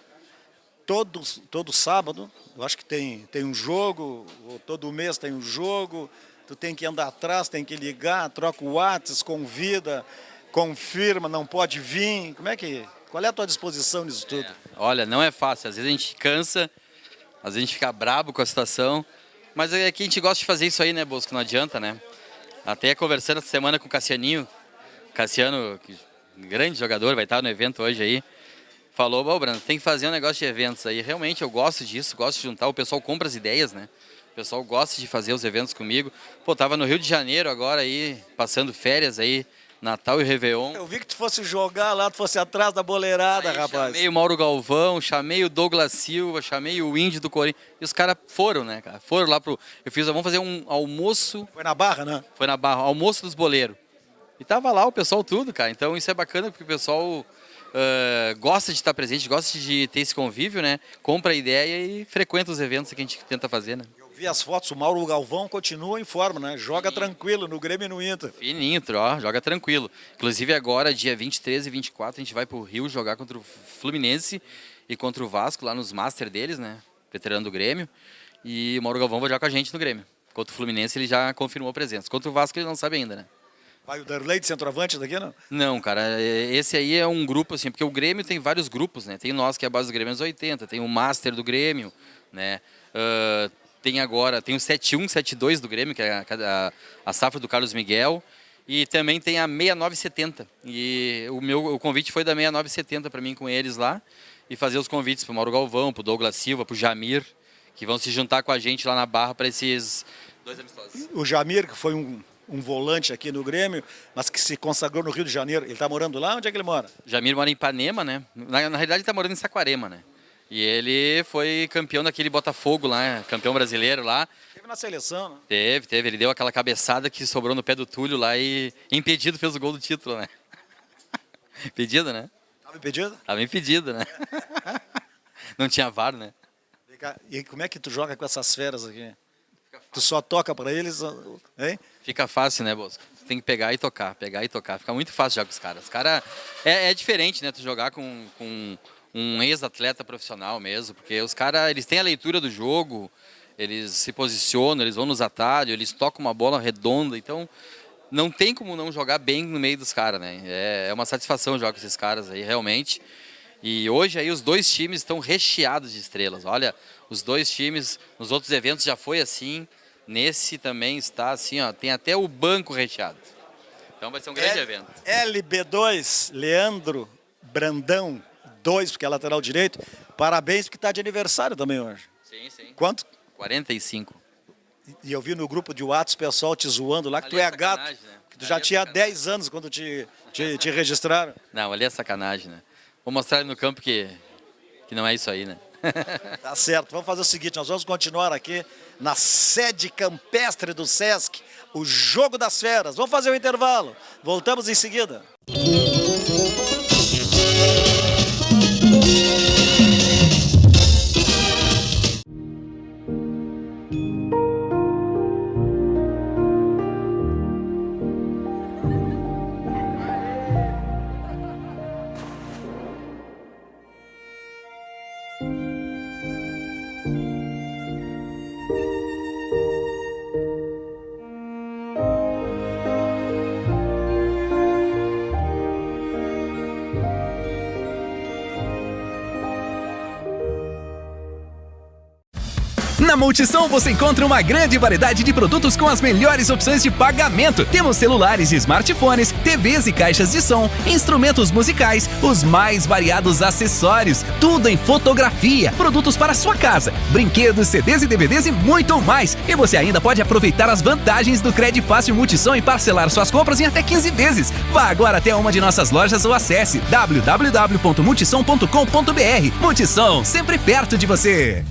Todo sábado, eu acho que tem um jogo, ou todo mês tem um jogo, tu tem que andar atrás, tem que ligar, troca o WhatsApp, convida, confirma, não pode vir. Qual é a tua disposição nisso tudo? Olha, não é fácil, às vezes a gente cansa, às vezes a gente fica brabo com a situação, mas é que a gente gosta de fazer isso aí, né, Bosco? Não adianta, né? Até conversando essa semana com o Cassiano, grande jogador, vai estar no evento hoje aí, falou, Brando, tem que fazer um negócio de eventos aí. Realmente eu gosto disso, gosto de juntar, o pessoal compra as ideias, né? O pessoal gosta de fazer os eventos comigo. Pô, tava no Rio de Janeiro agora aí, passando férias aí, Natal e Réveillon. Eu vi que tu fosse jogar lá, tu fosse atrás da boleirada, aí, rapaz. Chamei o Mauro Galvão, chamei o Douglas Silva, chamei o Índio do Corinthians. E os caras foram, né, cara? Foram lá vamos fazer um almoço. Foi na Barra, né? Foi na Barra, almoço dos boleiros. E tava lá o pessoal tudo, cara. Então isso é bacana porque o pessoal gosta de estar presente, gosta de ter esse convívio, né? Compra a ideia e frequenta os eventos que a gente tenta fazer, né? Eu vi as fotos, o Mauro Galvão continua em forma, né? Joga tranquilo no Grêmio e no Inter. Fininho, ó, joga tranquilo. Inclusive agora, dia 23 e 24, a gente vai pro Rio jogar contra o Fluminense e contra o Vasco, lá nos Master deles, né? Veterano do Grêmio. E o Mauro Galvão vai jogar com a gente no Grêmio. Contra o Fluminense ele já confirmou a presença. Contra o Vasco ele não sabe ainda, né? Vai o Darley de centroavante daqui, não? Não, cara, esse aí é um grupo, assim, porque o Grêmio tem vários grupos, né? Tem nós, que é a base do Grêmio anos 80, tem o Master do Grêmio, né? tem o 7-1, 7-2 do Grêmio, que é a safra do Carlos Miguel. E também tem a 6970. E o convite foi da 6970 para mim com eles lá. E fazer os convites para o Mauro Galvão, para o Douglas Silva, para o Jamir, que vão se juntar com a gente lá na Barra para esses 2 amistosos. O Jamir, que foi um volante aqui no Grêmio, mas que se consagrou no Rio de Janeiro. Ele está morando lá? Onde é que ele mora? O Jamir mora em Ipanema, né? Na realidade ele está morando em Saquarema, né? E ele foi campeão daquele Botafogo lá, campeão brasileiro lá. Teve na seleção, né? Teve. Ele deu aquela cabeçada que sobrou no pé do Túlio lá e impedido fez o gol do título, né? Impedido, né? Tava impedido? Tava impedido, né? Não tinha VAR, né? E como é que tu joga com essas feras aqui? Tu só toca para eles, hein? Fica fácil, né, Bosco? Tem que pegar e tocar. Fica muito fácil jogar com os caras. Os caras... É diferente, né? Tu jogar com um ex-atleta profissional mesmo, porque os caras, eles têm a leitura do jogo, eles se posicionam, eles vão nos atalhos, eles tocam uma bola redonda, então não tem como não jogar bem no meio dos caras, né? É uma satisfação jogar com esses caras aí, realmente. E hoje aí os 2 times estão recheados de estrelas. Olha, os 2 times, nos outros eventos já foi assim, nesse também está assim, ó, tem até o banco recheado. Então vai ser um grande evento. LB2, Leandro Brandão, 2, porque é lateral direito. Parabéns, porque está de aniversário também hoje. Sim. Quanto? 45. E eu vi no grupo de WhatsApp o pessoal te zoando lá, que tu é gato. Né? Que tu já tinha 10 anos quando te registraram. Não, ali é sacanagem, né? Vou mostrar ali no campo que não é isso aí, né? Tá certo, vamos fazer o seguinte, nós vamos continuar aqui na sede campestre do Sesc, o Jogo das Feras. Vamos fazer o intervalo, voltamos em seguida. Na Multissom você encontra uma grande variedade de produtos com as melhores opções de pagamento. Temos celulares e smartphones, TVs e caixas de som, instrumentos musicais, os mais variados acessórios, tudo em fotografia, produtos para sua casa, brinquedos, CDs e DVDs e muito mais. E você ainda pode aproveitar as vantagens do Crédito Fácil Multissom e parcelar suas compras em até 15 vezes. Vá agora até uma de nossas lojas ou acesse www.multissom.com.br. Multissom, sempre perto de você.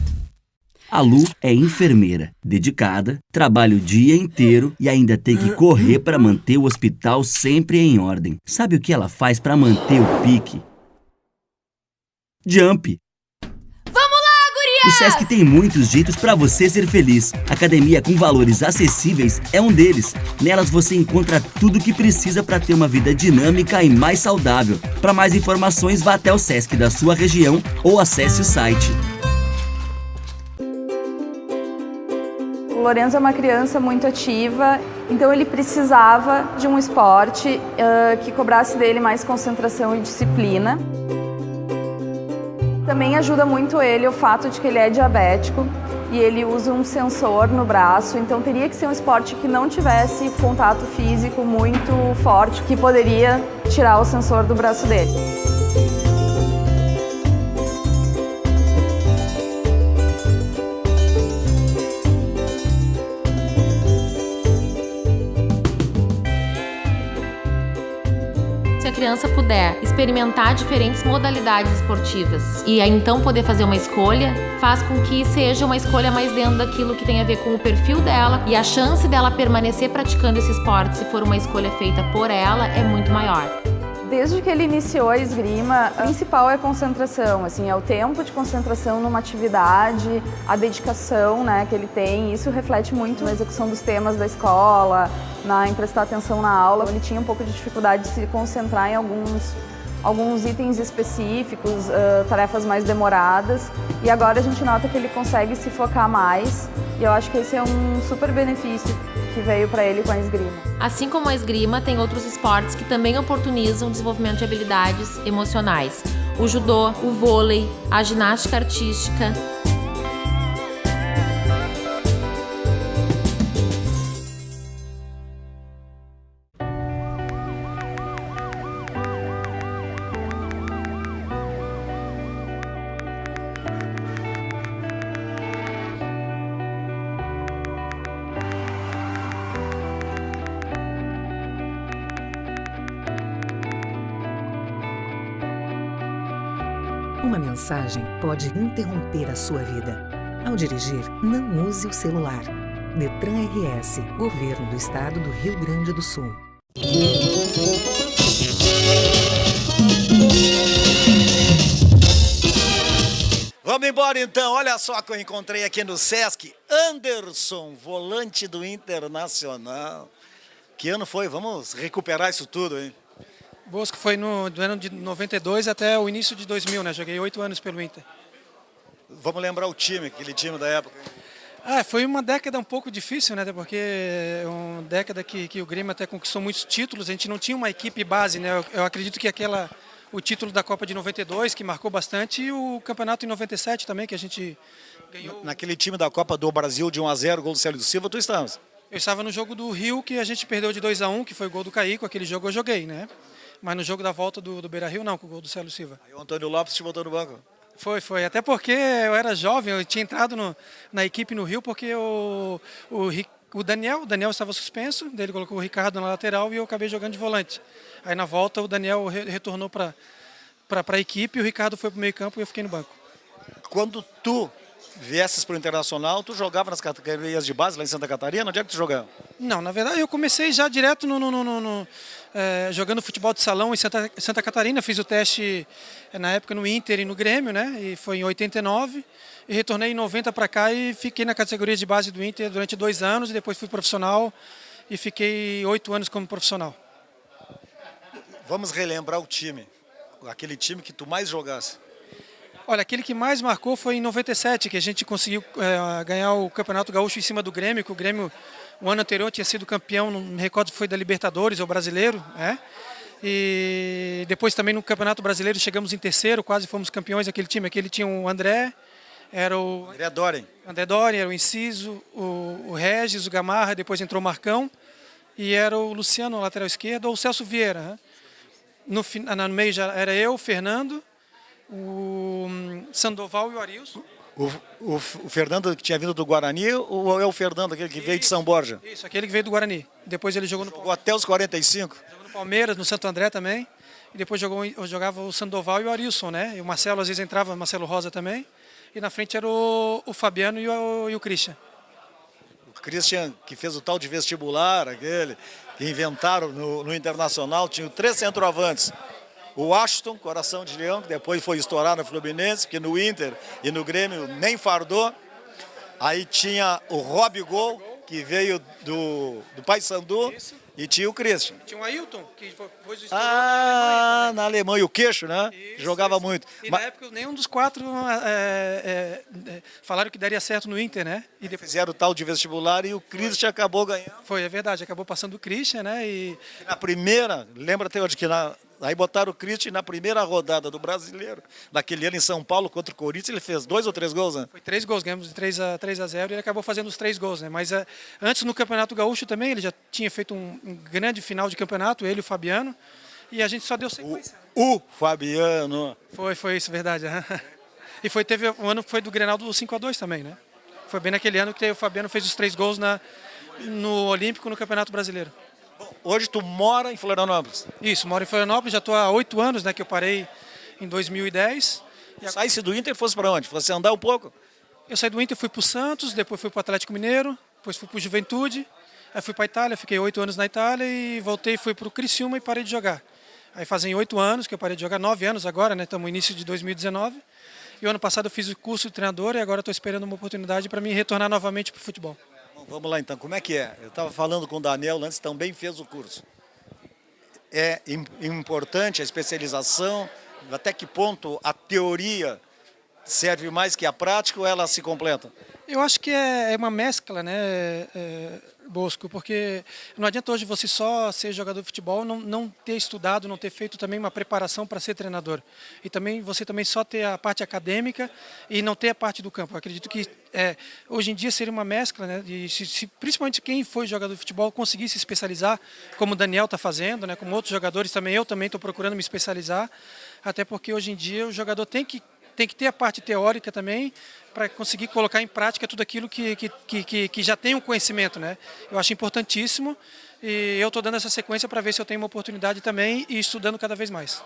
A Lu é enfermeira, dedicada, trabalha o dia inteiro e ainda tem que correr para manter o hospital sempre em ordem. Sabe o que ela faz para manter o pique? Jump! Vamos lá, gurias! O Sesc tem muitos jeitos para você ser feliz. Academia com valores acessíveis é um deles. Nelas você encontra tudo o que precisa para ter uma vida dinâmica e mais saudável. Para mais informações, vá até o Sesc da sua região ou acesse o site. O Lorenzo é uma criança muito ativa, então ele precisava de um esporte que cobrasse dele mais concentração e disciplina. Também ajuda muito ele o fato de que ele é diabético e ele usa um sensor no braço, então teria que ser um esporte que não tivesse contato físico muito forte, que poderia tirar o sensor do braço dele. Se a criança puder experimentar diferentes modalidades esportivas e aí então poder fazer uma escolha, faz com que seja uma escolha mais dentro daquilo que tem a ver com o perfil dela, e a chance dela permanecer praticando esse esporte, se for uma escolha feita por ela, é muito maior. Desde que ele iniciou a esgrima, o principal é a concentração, assim, é o tempo de concentração numa atividade, a dedicação, né, que ele tem. Isso reflete muito na execução dos temas da escola, em prestar atenção na aula. Ele tinha um pouco de dificuldade de se concentrar em alguns itens específicos, tarefas mais demoradas, e agora a gente nota que ele consegue se focar mais, e eu acho que esse é um super benefício que veio para ele com a esgrima. Assim como a esgrima, tem outros esportes que também oportunizam o desenvolvimento de habilidades emocionais. O judô, o vôlei, a ginástica artística. Uma mensagem pode interromper a sua vida. Ao dirigir, não use o celular. Detran RS, Governo do Estado do Rio Grande do Sul. Vamos embora então, olha só que eu encontrei aqui no Sesc, Anderson, volante do Internacional. Que ano foi? Vamos recuperar isso tudo, hein? Bosco foi do ano de 92 até o início de 2000, né? Joguei 8 anos pelo Inter. Vamos lembrar o time, aquele time da época. Foi uma década um pouco difícil, né? Até porque é uma década que o Grêmio até conquistou muitos títulos. A gente não tinha uma equipe base, né? Eu acredito que o título da Copa de 92, que marcou bastante, e o campeonato em 97 também, que a gente ganhou. Naquele time da Copa do Brasil de 1-0, gol do Célio Silva, tu estavas? Eu estava no jogo do Rio, que a gente perdeu de 2-1, que foi o gol do Caíco. Aquele jogo eu joguei, né? Mas no jogo da volta do Beira-Rio, não, com o gol do Célio Silva. Aí o Antônio Lopes te botou no banco. Foi. Até porque eu era jovem, eu tinha entrado na equipe no Rio, porque o Daniel estava suspenso, daí ele colocou o Ricardo na lateral e eu acabei jogando de volante. Aí na volta o Daniel retornou para a equipe, o Ricardo foi para o meio campo e eu fiquei no banco. Quando tu viesses para o Internacional, tu jogava nas categorias de base lá em Santa Catarina? Onde é que tu jogava? Não, na verdade eu comecei já direto jogando futebol de salão em Santa Catarina. Fiz o teste na época no Inter e no Grêmio, né? E foi em 89. E retornei em 90 para cá e fiquei na categoria de base do Inter durante 2 anos. E depois fui profissional e fiquei 8 anos como profissional. Vamos relembrar o time. Aquele time que tu mais jogasse. Olha, aquele que mais marcou foi em 97, que a gente conseguiu ganhar o Campeonato Gaúcho em cima do Grêmio, que o Grêmio, o ano anterior, tinha sido campeão, não me recordo se foi da Libertadores ou Brasileiro, né? E depois também no Campeonato Brasileiro chegamos em terceiro, quase fomos campeões daquele time. Aquele tinha o André, era o... André Doren. André Doren, era o Inciso, o Regis, o Gamarra, depois entrou o Marcão, e era o Luciano, lateral esquerdo, ou o Celso Vieira, né? No meio já era eu, o Fernando, o Sandoval e o Arilson. O Fernando que tinha vindo do Guarani ou é o Fernando, aquele que veio de São Borja? Isso, aquele que veio do Guarani. Depois ele jogou até os 45? Jogou no Palmeiras, no Santo André também. E depois jogava o Sandoval e o Arilson, né? E o Marcelo às vezes entrava, o Marcelo Rosa também. E na frente era o Fabiano e o Christian. O Christian que fez o tal de vestibular, aquele que inventaram no Internacional, tinha 3 centroavantes. O Ashton, coração de leão, que depois foi estourar no Fluminense, porque no Inter e no Grêmio nem fardou. Aí tinha o Rob Gol, que veio do Paysandu, e tinha o Christian. Tinha o Ailton, que depois estourou na Alemanha, o Queixo, né? Jogava muito. E na época nenhum dos 4 falaram que daria certo no Inter, né? E depois fizeram o tal de vestibular e o Christian acabou ganhando. É verdade, acabou passando o Christian, né? E na primeira, lembra até hoje que aí botaram o Christian na primeira rodada do Brasileiro, naquele ano em São Paulo contra o Corinthians, ele fez 2 ou 3 gols, né? Foi 3 gols, ganhamos de 3-0 e ele acabou fazendo os 3 gols, né? Mas antes no Campeonato Gaúcho também, ele já tinha feito um grande final de campeonato, ele e o Fabiano, e a gente só deu sequência. O Fabiano. Foi isso, verdade. E o ano foi do Grenal do 5-2 também, né? Foi bem naquele ano que o Fabiano fez os 3 gols no Olímpico, no Campeonato Brasileiro. Hoje tu mora em Florianópolis? Isso, moro em Florianópolis, já estou há 8 anos, né, que eu parei em 2010. Saísse do Inter e fosse para onde? Fosse andar um pouco? Eu saí do Inter, fui para o Santos, depois fui para o Atlético Mineiro, depois fui para o Juventude, aí fui para a Itália, fiquei 8 anos na Itália e voltei, fui para o Criciúma e parei de jogar. Aí fazem 8 anos que eu parei de jogar, 9 anos agora, né, estamos no início de 2019. E o ano passado eu fiz o curso de treinador e agora estou esperando uma oportunidade para me retornar novamente para o futebol. Vamos lá então, como é que é? Eu estava falando com o Daniel antes, também fez o curso. É importante a especialização, até que ponto a teoria serve mais que a prática ou ela se completa? Eu acho que é uma mescla, né, Bosco, porque não adianta hoje você só ser jogador de futebol, não ter estudado, não ter feito também uma preparação para ser treinador. E também você também só ter a parte acadêmica e não ter a parte do campo. Eu acredito que hoje em dia seria uma mescla, né, se principalmente quem foi jogador de futebol conseguir se especializar, como o Daniel está fazendo, né, como outros jogadores também, eu também estou procurando me especializar, até porque hoje em dia o jogador tem que ter a parte teórica também para conseguir colocar em prática tudo aquilo que já tem um conhecimento, né? Eu acho importantíssimo e eu estou dando essa sequência para ver se eu tenho uma oportunidade também e estudando cada vez mais.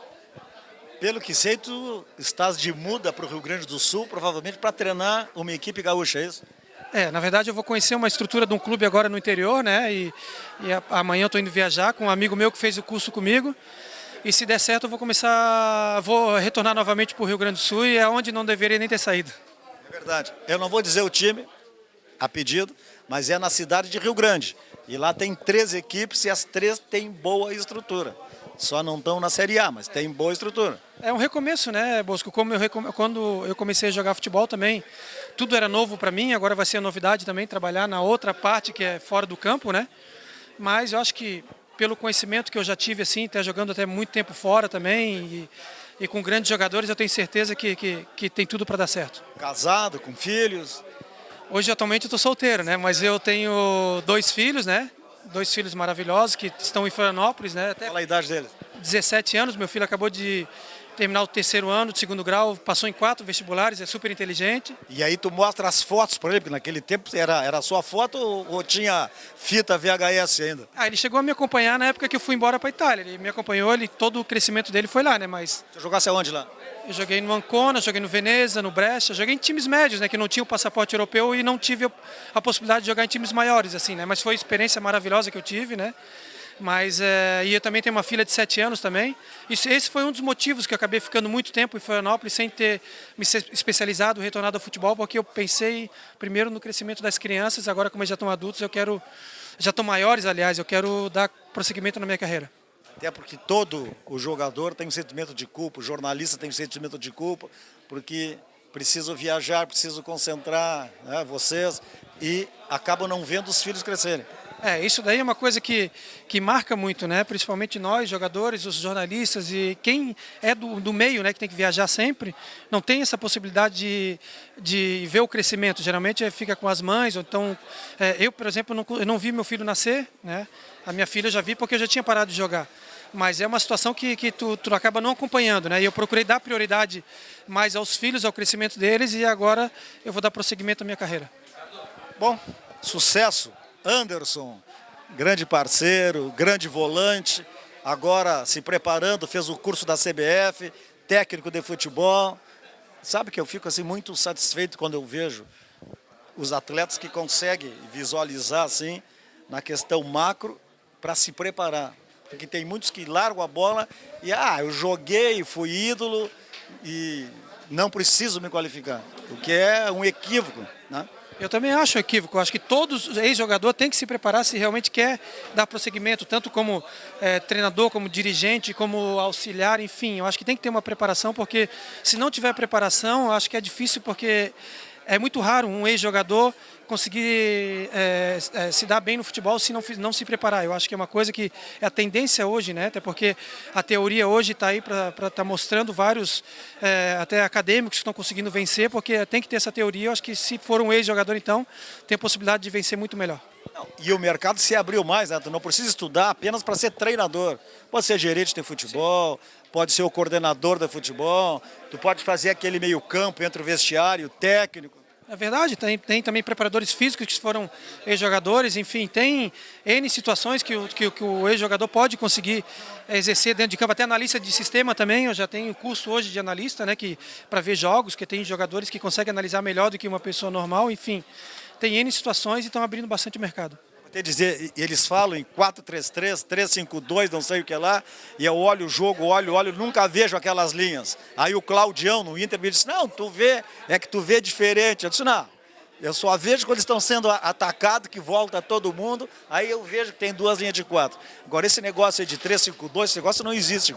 Pelo que sei, tu estás de muda para o Rio Grande do Sul, provavelmente para treinar uma equipe gaúcha, é isso? Na verdade eu vou conhecer uma estrutura de um clube agora no interior, né? Amanhã eu estou indo viajar com um amigo meu que fez o curso comigo. E se der certo eu vou retornar novamente para o Rio Grande do Sul e é onde não deveria nem ter saído. É verdade. Eu não vou dizer o time, a pedido, mas é na cidade de Rio Grande. E lá tem 3 equipes e as 3 têm boa estrutura. Só não estão na Série A, mas tem boa estrutura. É um recomeço, né, Bosco? Quando eu comecei a jogar futebol também, tudo era novo para mim, agora vai ser novidade também trabalhar na outra parte que é fora do campo, né? Mas eu acho que pelo conhecimento que eu já tive, assim, até jogando até muito tempo fora também e com grandes jogadores, eu tenho certeza que tem tudo para dar certo. Casado, com filhos? Hoje, atualmente, eu estou solteiro, né? Mas eu tenho 2 filhos, né? 2 filhos maravilhosos que estão em Florianópolis, né? Qual a idade deles? 17 anos, meu filho acabou de terminar o 3º ano de 2º grau, passou em 4 vestibulares, é super inteligente. E aí tu mostra as fotos para ele, porque naquele tempo era só foto ou tinha fita VHS ainda? Ele chegou a me acompanhar na época que eu fui embora para a Itália, ele me acompanhou, todo o crescimento dele foi lá, né? Mas você jogasse aonde lá? Eu joguei no Ancona, joguei no Veneza, no Brescia, joguei em times médios, né? Que não tinha o passaporte europeu e não tive a possibilidade de jogar em times maiores, assim, né? Mas foi uma experiência maravilhosa que eu tive, né? Mas, e eu também tenho uma filha de 7 anos também. Esse foi um dos motivos que eu acabei ficando muito tempo em Florianópolis sem ter me especializado, retornado ao futebol, porque eu pensei primeiro no crescimento das crianças, agora como eles já estão adultos, já estão maiores, aliás, eu quero dar prosseguimento na minha carreira. Até porque todo o jogador tem um sentimento de culpa, o jornalista tem um sentimento de culpa, porque preciso viajar, preciso concentrar, né, vocês, e acabam não vendo os filhos crescerem. Isso daí é uma coisa que marca muito, né? Principalmente nós, jogadores, os jornalistas e quem é do meio, né, que tem que viajar sempre, não tem essa possibilidade de ver o crescimento. Geralmente fica com as mães, ou então... eu, por exemplo, eu não vi meu filho nascer, né? A minha filha eu já vi porque eu já tinha parado de jogar. Mas é uma situação que tu acaba não acompanhando, né? E eu procurei dar prioridade mais aos filhos, ao crescimento deles, e agora eu vou dar prosseguimento à minha carreira. Bom, sucesso! Anderson, grande parceiro, grande volante, agora se preparando, fez o curso da CBF, técnico de futebol. Sabe que eu fico assim muito satisfeito quando eu vejo os atletas que conseguem visualizar assim na questão macro para se preparar. Porque tem muitos que largam a bola e eu joguei, fui ídolo e não preciso me qualificar, o que é um equívoco, né? Eu também acho equívoco. Eu acho que todos ex-jogador tem que se preparar se realmente quer dar prosseguimento, tanto como treinador, como dirigente, como auxiliar, enfim. Eu acho que tem que ter uma preparação, porque se não tiver preparação, eu acho que é difícil, porque é muito raro um ex-jogador conseguir se dar bem no futebol se não se preparar. Eu acho que é uma coisa que é a tendência hoje, né? Até porque a teoria hoje está aí para estar mostrando vários até acadêmicos que estão conseguindo vencer, porque tem que ter essa teoria. Eu acho que se for um ex-jogador, então, tem a possibilidade de vencer muito melhor. E o mercado se abriu mais, né? Tu não precisa estudar apenas para ser treinador. Pode ser gerente de futebol, pode ser o coordenador de futebol, tu pode fazer aquele meio campo entre o vestiário, o técnico. É verdade, tem também preparadores físicos que foram ex-jogadores, enfim, tem N situações que o ex-jogador pode conseguir exercer dentro de campo, até analista de sistema também. Eu já tenho curso hoje de analista, né, para ver jogos, que tem jogadores que conseguem analisar melhor do que uma pessoa normal, enfim, tem N situações e estão abrindo bastante mercado. Vou te dizer, eles falam em 4-3-3, 3-5-2, não sei o que lá, e eu olho o jogo, olho, nunca vejo aquelas linhas. Aí o Claudião no Inter me disse, não, tu vê diferente. Eu disse, não, eu só vejo quando eles estão sendo atacados, que volta todo mundo, aí eu vejo que tem 2 linhas de 4. Agora esse negócio aí de 3-5-2, esse negócio não existe.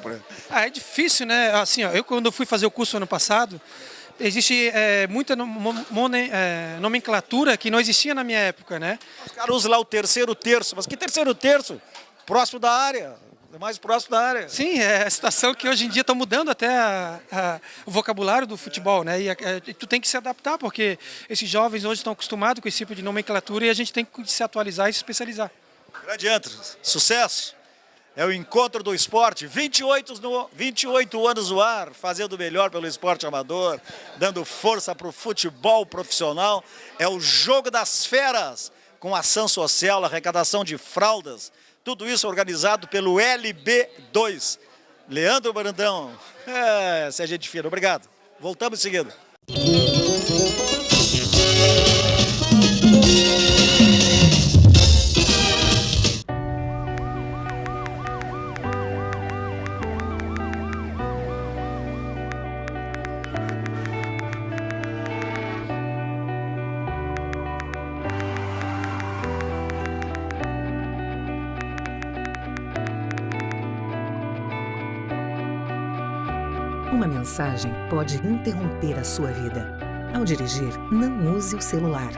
É difícil, né? Assim, eu quando fui fazer o curso ano passado, existe muita nomenclatura que não existia na minha época, né? Os caras usam lá o terceiro terço, mas que terceiro terço? Próximo da área, mais próximo da área. Sim, é a situação que hoje em dia está mudando até o vocabulário do futebol, né? E tu tem que se adaptar, porque esses jovens hoje estão acostumados com esse tipo de nomenclatura e a gente tem que se atualizar e se especializar. Grande Anderson, sucesso! É o encontro do esporte, 28 anos no ar, fazendo o melhor pelo esporte amador, dando força para o futebol profissional. É o jogo das feras, com ação social, arrecadação de fraldas, tudo isso organizado pelo LB2, Leandro Brandão. Essa é gente fina. Obrigado. Voltamos em seguida. Uma mensagem pode interromper a sua vida. Ao dirigir, não use o celular.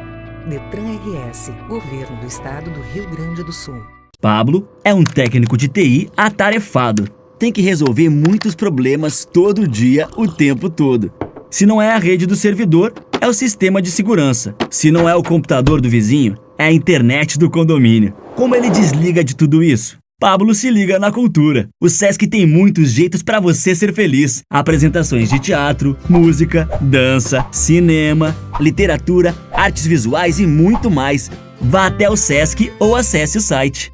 Detran RS, Governo do Estado do Rio Grande do Sul. Pablo é um técnico de TI atarefado. Tem que resolver muitos problemas todo dia, o tempo todo. Se não é a rede do servidor, é o sistema de segurança. Se não é o computador do vizinho, é a internet do condomínio. Como ele desliga de tudo isso? Pablo se liga na cultura. O Sesc tem muitos jeitos para você ser feliz. Apresentações de teatro, música, dança, cinema, literatura, artes visuais e muito mais. Vá até o Sesc ou acesse o site.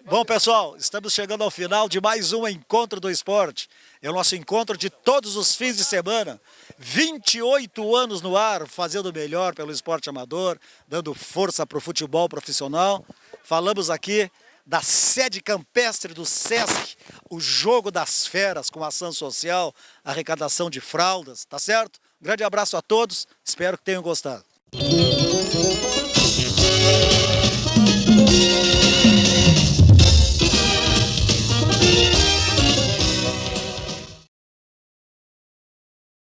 Bom, pessoal, estamos chegando ao final de mais um Encontro do Esporte. É o nosso encontro de todos os fins de semana. 28 anos no ar, fazendo o melhor pelo esporte amador, dando força para o futebol profissional. Falamos aqui da sede campestre do Sesc, o jogo das feras com ação social, arrecadação de fraldas, tá certo? Grande abraço a todos, espero que tenham gostado.